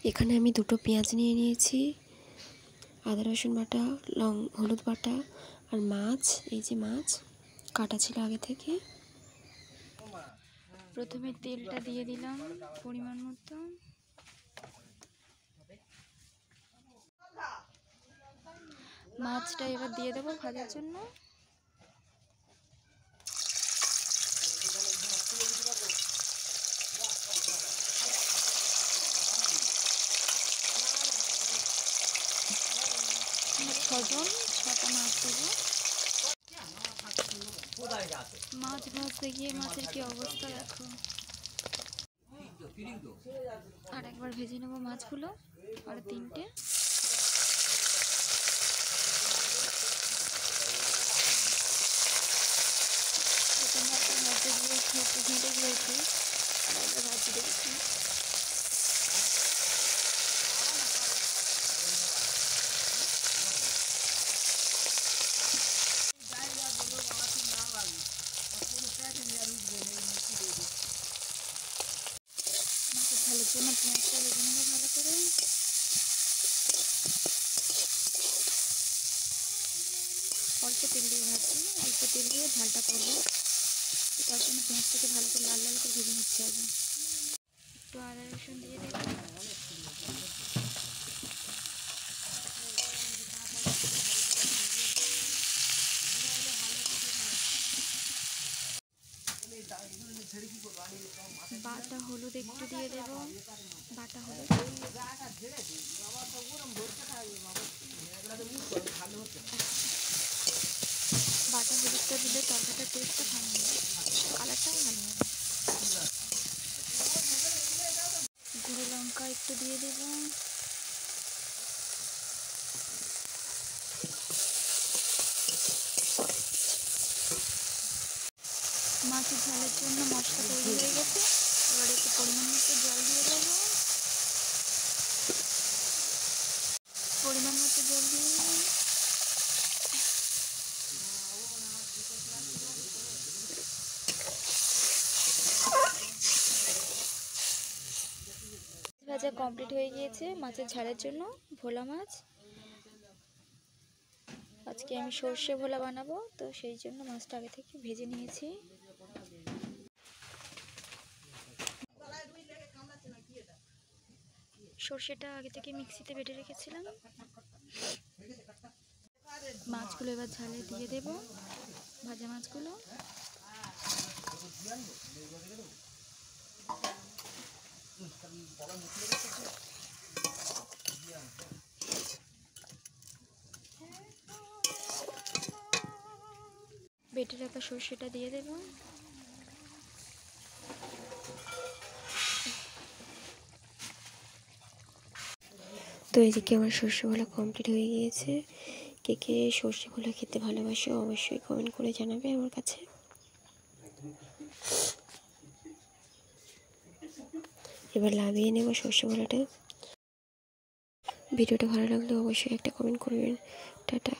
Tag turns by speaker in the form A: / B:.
A: এখানে আমি দুটো পেঁয়াজ নিয়ে নিয়েছি, আদা রসুন বাটা, হলুদ বাটা আর মাছ। এই যে মাছ কাটা ছিল আগে থেকে।
B: প্রথমে তেলটা দিয়ে দিলাম পরিমাণ মতো। মাছটা এবার দিয়ে দেবো ভাজার জন্য। ছটা মাছ দেবো। মাছ ভাজতে গিয়ে মাছের কি অবস্থা দেখো। আর একবার ভেজে নেবো মাছগুলো, আর তিনটে। ঘেঁটে গিয়েছি আর একবার ভাজি দিয়েছি। মাছের ঝালের জন্য পেঁয়াজটা ভেজে নেবো ভালো করে। অল্প তেল দিয়ে ভাজছি, অল্প তেল দিয়ে ঝালটা করবো। তার জন্য পেঁয়াজটাকে ভালো করে লাল লাল করে ভেজে নিচ্ছি আগে। একটু আদা রসুন দিয়ে দেবো। বাটা হলুদ একটু দিয়ে দেব, বাটা হলুদ। বাটা হলুদটা দিলে তরকারিটার টেস্টটা ভালো হবে, কালারটাও ভালো হবে। গুঁড়ো লঙ্কা একটু দিয়ে দেব। মাছের ঝালের জন্য মশলা তৈরি হয়ে গেছে। এবার একটু পরিমাণ মতো জল দিয়ে দেবো। পরিমাণ মতো জল দিয়ে দেবো। ভাজা কমপ্লিট হয়ে গিয়েছে মাছের ঝালের জন্য। ভোলা মাছ আজকে আমি সর্ষে ভোলা বানাবো, তো সেই জন্য মাছটা আগে থেকে ভেজে নিয়েছি। সর্ষেটা আগে থেকে মিক্সিতে বেটে রেখেছিলাম। মাছগুলো এবার ঝালে দিয়ে দেব, ভাজা মাছগুলো। বেটে রাখা সর্ষেটা দিয়ে দেব।
A: তো এদিকে আমার সর্ষে ভোলা কমপ্লিট হয়ে গিয়েছে। কে কে সর্ষে ভোলা খেতে ভালোবাসো অবশ্যই কমেন্ট করে জানাবে আমার কাছে। এবার নামিয়ে নেব সর্ষে ভোলাটা। ভিডিওটা ভালো লাগলে অবশ্যই একটা কমেন্ট করবেন। টাটা।